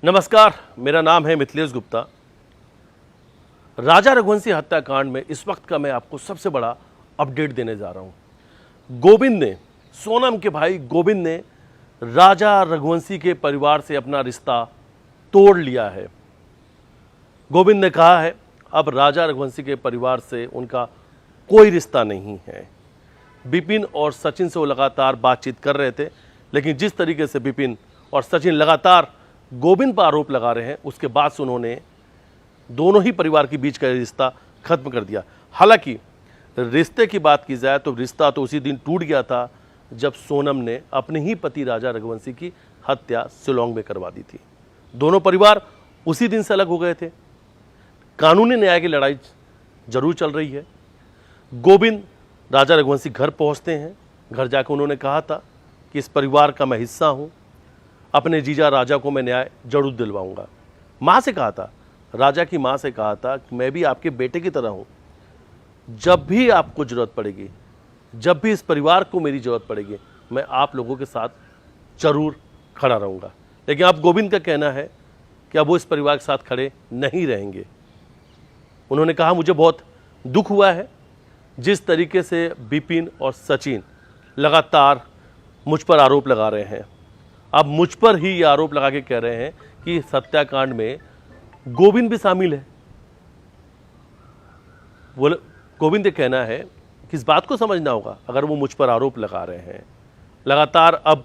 नमस्कार, मेरा नाम है मिथिलेश गुप्ता। राजा रघुवंशी हत्याकांड में इस वक्त का मैं आपको सबसे बड़ा अपडेट देने जा रहा हूं। गोविंद ने, सोनम के भाई गोविंद ने राजा रघुवंशी के परिवार से अपना रिश्ता तोड़ लिया है। गोविंद ने कहा है अब राजा रघुवंशी के परिवार से उनका कोई रिश्ता नहीं है। बिपिन और सचिन से वो लगातार बातचीत कर रहे थे, लेकिन जिस तरीके से बिपिन और सचिन लगातार गोविंद पर आरोप लगा रहे हैं, उसके बाद से उन्होंने दोनों ही परिवार के बीच का रिश्ता खत्म कर दिया। हालांकि रिश्ते की बात की जाए तो रिश्ता तो उसी दिन टूट गया था जब सोनम ने अपने ही पति राजा रघुवंशी की हत्या शिलांग में करवा दी थी। दोनों परिवार उसी दिन से अलग हो गए थे। कानूनी न्याय की लड़ाई जरूर चल रही है। गोविंद राजा रघुवंशी घर पहुंचते हैं। घर जाकर उन्होंने कहा था कि इस परिवार का मैं हिस्सा हूं, अपने जीजा राजा को मैं न्याय जरूर दिलवाऊंगा। माँ से कहा था, राजा की माँ से कहा था कि मैं भी आपके बेटे की तरह हूं, जब भी आपको जरूरत पड़ेगी, जब भी इस परिवार को मेरी जरूरत पड़ेगी, मैं आप लोगों के साथ जरूर खड़ा रहूंगा। लेकिन अब गोविंद का कहना है कि अब वो इस परिवार के साथ खड़े नहीं रहेंगे। उन्होंने कहा मुझे बहुत दुख हुआ है जिस तरीके से बिपिन और सचिन लगातार मुझ पर आरोप लगा रहे हैं। अब मुझ पर ही ये आरोप लगा के कह रहे हैं कि इस हत्याकांड में गोविंद भी शामिल है। गोविंद का कहना है कि इस बात को समझना होगा, अगर वो मुझ पर आरोप लगा रहे हैं, लगातार अब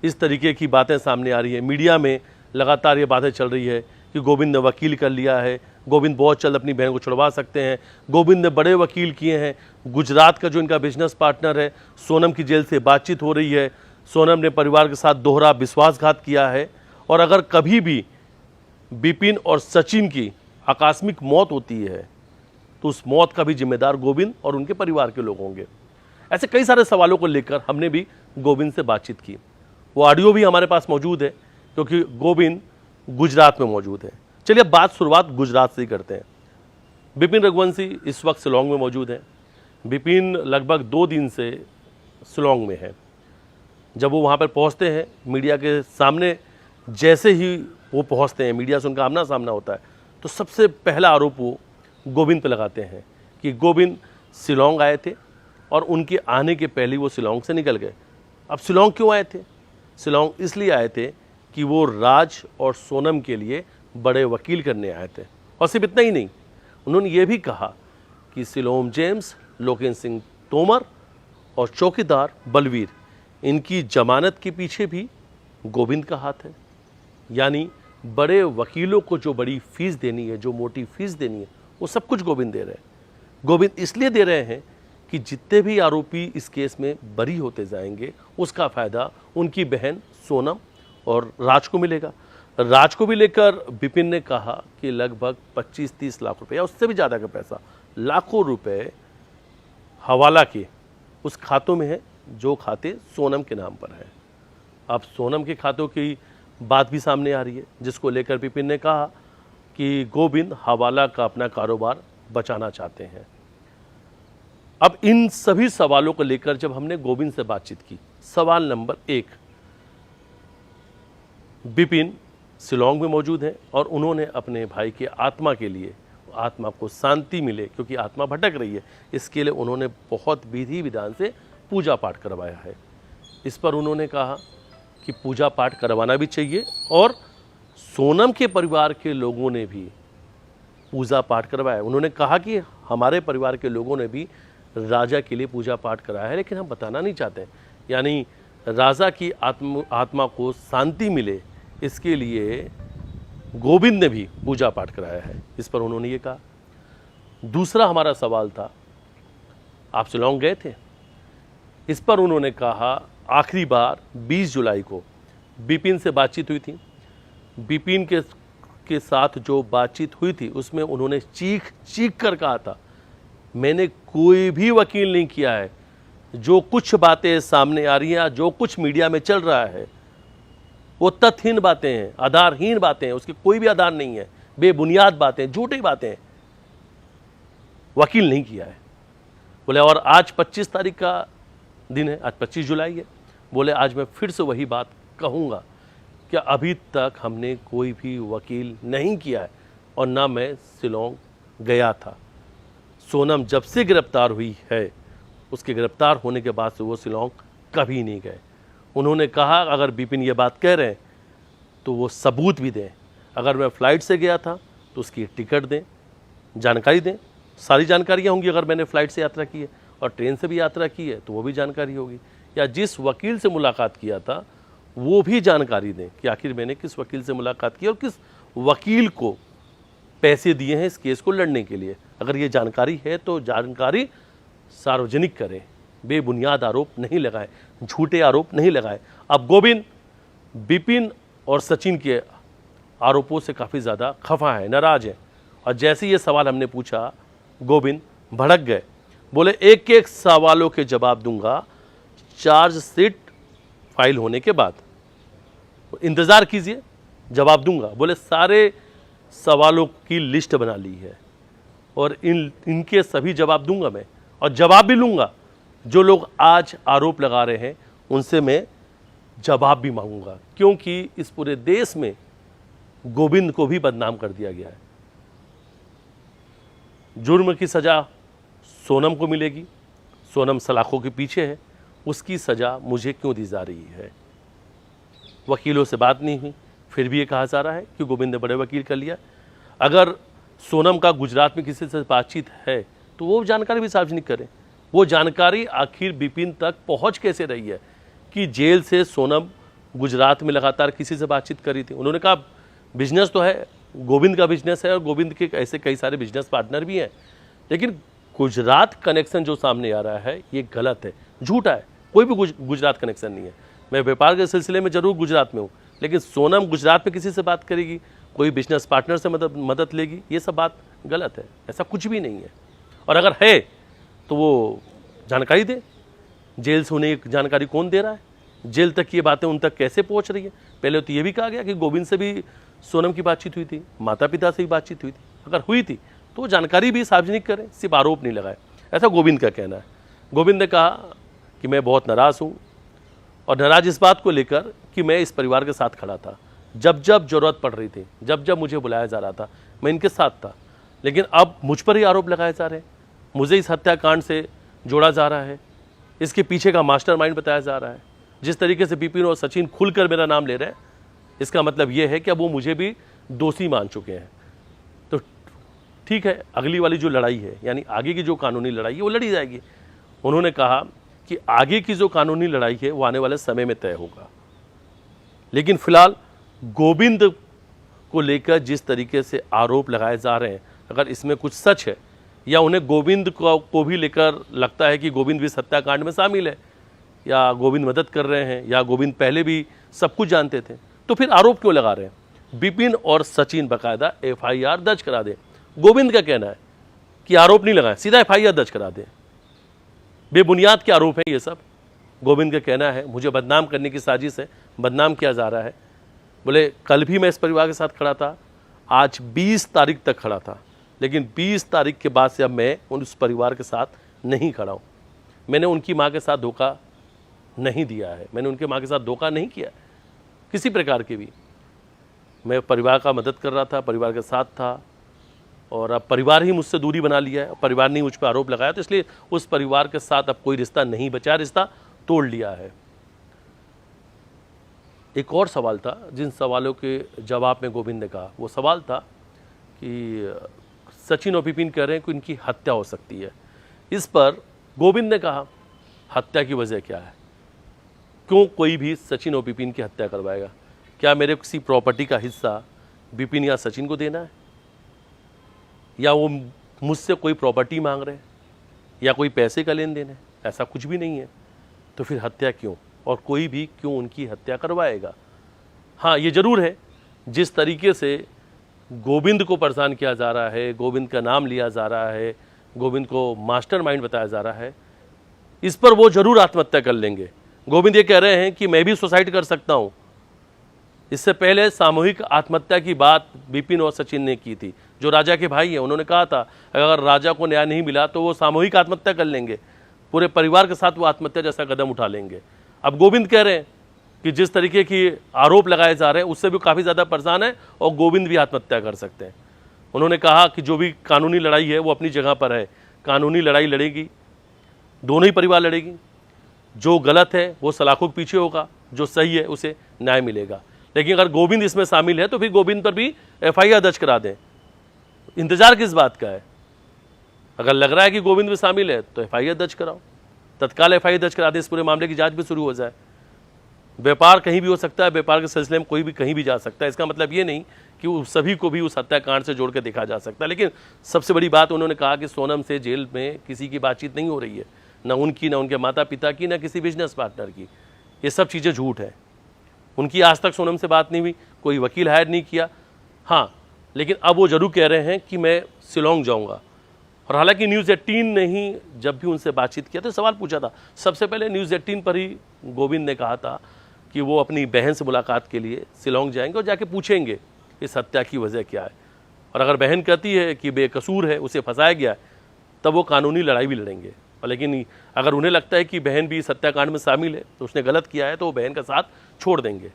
इस तरीके की बातें सामने आ रही है, मीडिया में लगातार ये बातें चल रही है कि गोविंद ने वकील कर लिया है, गोविंद बहुत जल्द अपनी बहन को छुड़वा सकते हैं। गोविंद ने बड़े वकील किए हैं। गुजरात का जो इनका बिजनेस पार्टनर है, सोनम की जेल से बातचीत हो रही है। सोनम ने परिवार के साथ दोहरा विश्वासघात किया है, और अगर कभी भी बिपिन और सचिन की आकस्मिक मौत होती है तो उस मौत का भी जिम्मेदार गोविंद और उनके परिवार के लोग होंगे। ऐसे कई सारे सवालों को लेकर हमने भी गोविंद से बातचीत की। वो ऑडियो भी हमारे पास मौजूद है क्योंकि गोविंद गुजरात में मौजूद है। चलिए अब शुरुआत गुजरात से ही करते हैं। बिपिन रघुवंशी इस वक्त शिलांग में मौजूद है। बिपिन लगभग 2 दिन से शिलांग में है। जब वो वहाँ पर पहुँचते हैं, मीडिया के सामने जैसे ही वो पहुँचते हैं, मीडिया से उनका आमना सामना होता है, तो सबसे पहला आरोप वो गोविंद पे लगाते हैं कि गोविंद शिलांग आए थे और उनके आने के पहले वो शिलांग से निकल गए। अब शिलांग क्यों आए थे? शिलांग इसलिए आए थे कि वो राज और सोनम के लिए बड़े वकील करने आए थे। और सिर्फ इतना ही नहीं, उन्होंने ये भी कहा कि सिलोम जेम्स, लोकेन सिंह तोमर और चौकीदार बलवीर, इनकी जमानत के पीछे भी गोविंद का हाथ है। यानी बड़े वकीलों को जो बड़ी फीस देनी है, जो मोटी फीस देनी है, वो सब कुछ गोविंद दे रहे हैं। गोविंद इसलिए दे रहे हैं कि जितने भी आरोपी इस केस में बरी होते जाएंगे, उसका फ़ायदा उनकी बहन सोनम और राज को मिलेगा। राज को भी लेकर बिपिन ने कहा कि लगभग 25-30 लाख रुपए या उससे भी ज़्यादा का पैसा, लाखों रुपए हवाला के उस खातों में है जो खाते सोनम के नाम पर है। अब सोनम के खातों की बात भी सामने आ रही है, जिसको लेकर बिपिन ने कहा कि गोविंद हवाला का अपना कारोबार बचाना चाहते हैं। अब इन सभी सवालों को लेकर जब हमने गोविंद से बातचीत की, सवाल नंबर 1, बिपिन शिलांग में मौजूद हैं और उन्होंने अपने भाई की आत्मा के लिए, आत्मा को शांति मिले, क्योंकि आत्मा भटक रही है, इसके लिए उन्होंने बहुत विधि विधान से पूजा पाठ करवाया है। इस पर उन्होंने कहा कि पूजा पाठ करवाना भी चाहिए और सोनम के परिवार के लोगों ने भी पूजा पाठ करवाया। उन्होंने कहा कि हमारे परिवार के लोगों ने भी राजा के लिए पूजा पाठ कराया है, लेकिन हम बताना नहीं चाहते। यानी राजा की आत्मा को शांति मिले, इसके लिए गोविंद ने भी पूजा पाठ कराया है। इस पर उन्होंने ये कहा। दूसरा हमारा सवाल था, आप शिलांग गए थे? इस पर उन्होंने कहा आखिरी बार 20 जुलाई को बिपिन से बातचीत हुई थी। बिपिन के साथ जो बातचीत हुई थी उसमें उन्होंने चीख चीख कर कहा था, मैंने कोई भी वकील नहीं किया है। जो कुछ बातें सामने आ रही हैं, जो कुछ मीडिया में चल रहा है, वो तथ्यहीन बातें हैं, आधारहीन बातें हैं, उसके कोई भी आधार नहीं है, बेबुनियाद बातें, झूठी बातें हैं। वकील नहीं किया है। बोले और आज 25 तारीख का दिन है, आज 25 जुलाई है। बोले आज मैं फिर से वही बात कहूँगा कि अभी तक हमने कोई भी वकील नहीं किया है और ना मैं शिलोंग गया था। सोनम जब से गिरफ्तार हुई है, उसके गिरफ्तार होने के बाद से वो शिलोंग कभी नहीं गए। उन्होंने कहा अगर बिपिन ये बात कह रहे हैं तो वो सबूत भी दें। अगर मैं फ़्लाइट से गया था तो उसकी टिकट दें, जानकारी दें। सारी जानकारियाँ होंगी। अगर मैंने फ़्लाइट से यात्रा की है और ट्रेन से भी यात्रा की है तो वो भी जानकारी होगी। या जिस वकील से मुलाकात किया था वो भी जानकारी दें कि आखिर मैंने किस वकील से मुलाकात की और किस वकील को पैसे दिए हैं इस केस को लड़ने के लिए। अगर ये जानकारी है तो जानकारी सार्वजनिक करें, बेबुनियाद आरोप नहीं लगाएं, झूठे आरोप नहीं लगाएं। अब गोविंद बिपिन और सचिन के आरोपों से काफ़ी ज़्यादा खफा है, नाराज है। और जैसे ये सवाल हमने पूछा गोविंद भड़क गए, बोले एक एक सवालों के जवाब दूंगा चार्जशीट फाइल होने के बाद, इंतज़ार कीजिए जवाब दूंगा। बोले सारे सवालों की लिस्ट बना ली है और इनके सभी जवाब दूंगा मैं, और जवाब भी लूंगा। जो लोग आज आरोप लगा रहे हैं उनसे मैं जवाब भी मांगूंगा, क्योंकि इस पूरे देश में गोविंद को भी बदनाम कर दिया गया है। जुर्म की सज़ा सोनम को मिलेगी, सोनम सलाखों के पीछे है, उसकी सज़ा मुझे क्यों दी जा रही है? वकीलों से बात नहीं हुई, फिर भी ये कहा जा रहा है कि गोविंद ने बड़े वकील कर लिया। अगर सोनम का गुजरात में किसी से बातचीत है तो वो जानकारी भी सार्वजनिक करें। वो जानकारी आखिर बिपिन तक पहुंच कैसे रही है कि जेल से सोनम गुजरात में लगातार किसी से बातचीत करी थी? उन्होंने कहा बिजनेस तो है, गोविंद का बिजनेस है और गोविंद के ऐसे कई सारे बिजनेस पार्टनर भी हैं, लेकिन गुजरात कनेक्शन जो सामने आ रहा है ये गलत है, झूठा है। कोई भी गुजरात कनेक्शन नहीं है। मैं व्यापार के सिलसिले में जरूर गुजरात में हूँ, लेकिन सोनम गुजरात में किसी से बात करेगी, कोई बिजनेस पार्टनर से मदद लेगी, ये सब बात गलत है। ऐसा कुछ भी नहीं है। और अगर है तो वो जानकारी दे। जेल से उन्हें जानकारी कौन दे रहा है? जेल तक ये बातें उन तक कैसे पहुंच रही है? पहले तो ये भी कहा गया कि गोविंद से भी सोनम की बातचीत हुई थी, माता पिता से भी बातचीत हुई थी। अगर हुई थी तो जानकारी भी सार्वजनिक करें, सिर्फ आरोप नहीं लगाए। ऐसा गोविंद का कहना है। गोविंद ने कहा कि मैं बहुत नाराज़ हूँ, और नाराज़ इस बात को लेकर कि मैं इस परिवार के साथ खड़ा था। जब जब ज़रूरत पड़ रही थी, जब जब मुझे बुलाया जा रहा था, मैं इनके साथ था। लेकिन अब मुझ पर ही आरोप लगाए जा रहे हैं, मुझे इस हत्याकांड से जोड़ा जा रहा है, इसके पीछे का मास्टरमाइंड बताया जा रहा है। जिस तरीके से बिपिन और सचिन खुलकर मेरा नाम ले रहे हैं, इसका मतलब ये है कि अब वो मुझे भी दोषी मान चुके हैं। तो ठीक है, अगली वाली जो लड़ाई है, यानी आगे की जो कानूनी लड़ाई है वो लड़ी जाएगी। उन्होंने कहा कि आगे की जो कानूनी लड़ाई है वो आने वाले समय में तय होगा। लेकिन फिलहाल गोविंद को लेकर जिस तरीके से आरोप लगाए जा रहे हैं, अगर इसमें कुछ सच है या उन्हें गोविंद को भी लेकर लगता है कि गोविंद भी इस हत्याकांड में शामिल है, या गोविंद मदद कर रहे हैं, या गोविंद पहले भी सब कुछ जानते थे, तो फिर आरोप क्यों लगा रहे हैं? बिपिन और सचिन बाकायदा FIR दर्ज करा दें। गोविंद का कहना है कि आरोप नहीं लगाएं, सीधा FIR दर्ज करा दें। बेबुनियाद के आरोप है ये सब। गोविंद का कहना है मुझे बदनाम करने की साजिश है, बदनाम किया जा रहा है। बोले कल भी मैं इस परिवार के साथ खड़ा था, आज 20 तारीख तक खड़ा था, लेकिन 20 तारीख के बाद से अब मैं उस परिवार के साथ नहीं खड़ा हूँ। मैंने उनकी माँ के साथ धोखा नहीं दिया है, मैंने उनके माँ के साथ धोखा नहीं किया किसी प्रकार के भी। मैं परिवार का मदद कर रहा था, परिवार के साथ था, और अब परिवार ही मुझसे दूरी बना लिया है, परिवार ने मुझ पर आरोप लगाया, तो इसलिए उस परिवार के साथ अब कोई रिश्ता नहीं बचा, रिश्ता तोड़ लिया है। एक और सवाल था, जिन सवालों के जवाब में गोविंद ने कहा, वो सवाल था कि सचिन और बिपिन कह रहे हैं कि इनकी हत्या हो सकती है। इस पर गोविंद ने कहा हत्या की वजह क्या है? क्यों कोई भी सचिन और बिपिन की हत्या करवाएगा? क्या मेरे किसी प्रॉपर्टी का हिस्सा बिपिन या सचिन को देना है, या वो मुझसे कोई प्रॉपर्टी मांग रहे हैं, या कोई पैसे का लेन देन है? ऐसा कुछ भी नहीं है। तो फिर हत्या क्यों, और कोई भी क्यों उनकी हत्या करवाएगा? हाँ, ये जरूर है जिस तरीके से गोविंद को परेशान किया जा रहा है, गोविंद का नाम लिया जा रहा है, गोविंद को मास्टरमाइंड बताया जा रहा है, इस पर वो जरूर आत्महत्या कर लेंगे। गोविंद ये कह रहे हैं कि मैं भी सुसाइड कर सकता हूँ। इससे पहले सामूहिक आत्महत्या की बात बिपिन और सचिन ने की थी, जो राजा के भाई हैं। उन्होंने कहा था अगर राजा को न्याय नहीं मिला तो वो सामूहिक आत्महत्या कर लेंगे, पूरे परिवार के साथ वो आत्महत्या जैसा कदम उठा लेंगे। अब गोविंद कह रहे हैं कि जिस तरीके की आरोप लगाए जा रहे हैं उससे भी काफ़ी ज़्यादा परेशान है और गोविंद भी आत्महत्या कर सकते हैं। उन्होंने कहा कि जो भी कानूनी लड़ाई है वो अपनी जगह पर है, कानूनी लड़ाई लड़ेगी, दोनों ही परिवार लड़ेगी। जो गलत है वो सलाखों के पीछे होगा, जो सही है उसे न्याय मिलेगा। लेकिन अगर गोविंद इसमें शामिल है तो फिर गोविंद पर भी FIR दर्ज करा दें। इंतजार किस बात का है? अगर लग रहा है कि गोविंद भी शामिल है तो FIR दर्ज कराओ, तत्काल FIR दर्ज करा दें, इस पूरे मामले की जांच भी शुरू हो जाए। व्यापार कहीं भी हो सकता है, व्यापार के सिलसिले में कोई भी कहीं भी जा सकता है। इसका मतलब ये नहीं कि उस सभी को भी उस हत्याकांड से जोड़ कर देखा जा सकता है। लेकिन सबसे बड़ी बात उन्होंने कहा कि सोनम से जेल में किसी की बातचीत नहीं हो रही है, ना उनकी, ना उनके माता पिता की, ना किसी बिजनेस पार्टनर की। ये सब चीज़ें झूठ है। उनकी आज तक सोनम से बात नहीं हुई, कोई वकील हायर नहीं किया। हाँ, लेकिन अब वो जरूर कह रहे हैं कि मैं शिलोंग जाऊँगा। और हालांकि न्यूज़ 18 ने ही जब भी उनसे बातचीत किया तो सवाल पूछा था, सबसे पहले न्यूज़ 18 पर ही गोविंद ने कहा था कि वो अपनी बहन से मुलाकात के लिए शिलोंग जाएंगे और जाके पूछेंगे इस हत्या की वजह क्या है। और अगर बहन कहती है कि बेकसूर है, उसे फंसाया गया है, तब वो कानूनी लड़ाई भी लड़ेंगे। और लेकिन अगर उन्हें लगता है कि बहन भी इस हत्याकांड में शामिल है, तो उसने गलत किया है, तो वो बहन का साथ छोड़ देंगे।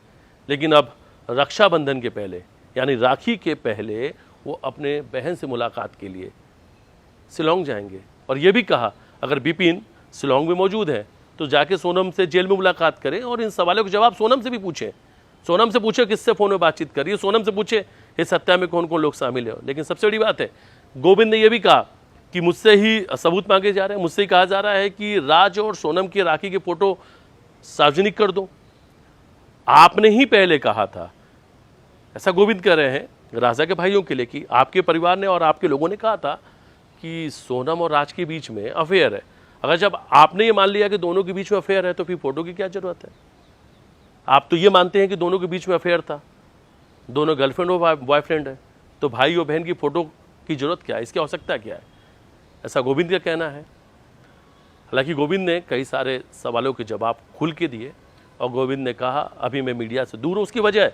लेकिन अब रक्षाबंधन के पहले, यानी राखी के पहले, वो अपने बहन से मुलाकात के लिए शिलोंग जाएंगे। और ये भी कहा अगर बिपिन शिलोंग में मौजूद है तो जाके सोनम से जेल में मुलाकात करें और इन सवालों के जवाब सोनम से भी पूछें। सोनम से पूछे किससे फ़ोन में बातचीत करिए, सोनम से पूछे इस हत्या में कौन कौन लोग शामिल है। लेकिन सबसे बड़ी बात है, गोविंद ने यह भी कहा कि मुझसे ही सबूत मांगे जा रहे हैं, मुझसे ही कहा जा रहा है कि राज और सोनम की राखी के फोटो सार्वजनिक कर दो। आपने ही पहले कहा था, ऐसा गोविंद कह रहे हैं राजा के भाइयों के लिए, कि आपके परिवार ने और आपके लोगों ने कहा था कि सोनम और राज के बीच में अफेयर है। अगर जब आपने ये मान लिया कि दोनों के बीच में अफेयर है तो फिर फोटो की क्या जरूरत है? आप तो ये मानते हैं कि दोनों के बीच में अफेयर था, दोनों गर्लफ्रेंड और बॉयफ्रेंड है, तो भाई और बहन की फोटो की जरूरत क्या है, इसकी आवश्यकता क्या है? ऐसा गोविंद का कहना है। हालांकि गोविंद ने कई सारे सवालों के जवाब खुल के दिए और गोविंद ने कहा अभी मैं मीडिया से दूर हूँ, उसकी वजह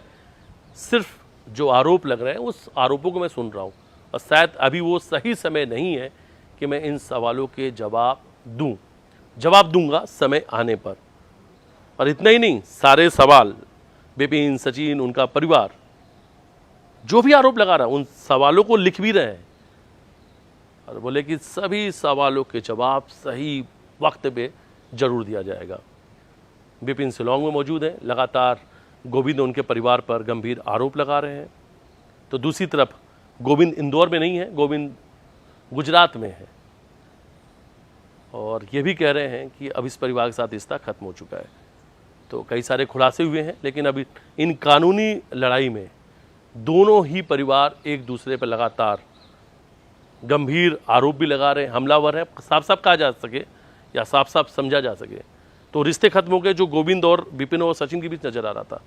सिर्फ जो आरोप लग रहे हैं उस आरोपों को मैं सुन रहा हूँ और शायद अभी वो सही समय नहीं है कि मैं इन सवालों के जवाब दूं। जवाब दूंगा समय आने पर। और इतना ही नहीं, सारे सवाल बिपिन, सचिन, उनका परिवार जो भी आरोप लगा रहा है उन सवालों को लिख भी रहे हैं और बोले कि सभी सवालों के जवाब सही वक्त पे जरूर दिया जाएगा। बिपिन शिलोंग में मौजूद हैं, लगातार गोविंद उनके परिवार पर गंभीर आरोप लगा रहे हैं। तो दूसरी तरफ गोविंद इंदौर में नहीं है, गोविंद गुजरात में है और ये भी कह रहे हैं कि अब इस परिवार के साथ रिश्ता खत्म हो चुका है। तो कई सारे खुलासे हुए हैं, लेकिन अभी इन कानूनी लड़ाई में दोनों ही परिवार एक दूसरे पर लगातार गंभीर आरोप भी लगा रहे हैं, हमलावर है, साफ साफ कहा जा सके या साफ साफ समझा जा सके तो रिश्ते खत्म हो गए जो गोविंद और बिपिन और सचिन के बीच नजर आ रहा था।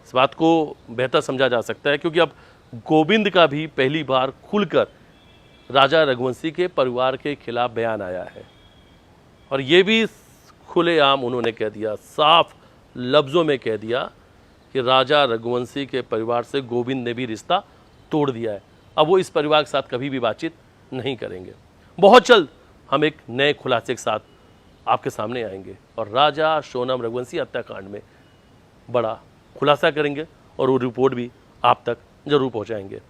इस बात को बेहतर समझा जा सकता है क्योंकि अब गोविंद का भी पहली बार खुलकर राजा रघुवंशी के परिवार के खिलाफ बयान आया है और ये भी खुलेआम उन्होंने कह दिया, साफ लफ्ज़ों में कह दिया कि राजा रघुवंशी के परिवार से गोविंद ने भी रिश्ता तोड़ दिया है। अब वो इस परिवार के साथ कभी भी बातचीत नहीं करेंगे। बहुत जल्द हम एक नए खुलासे के साथ आपके सामने आएंगे और राजा सोनम रघुवंशी हत्याकांड में बड़ा खुलासा करेंगे और वो रिपोर्ट भी आप तक जरूर पहुंचाएंगे।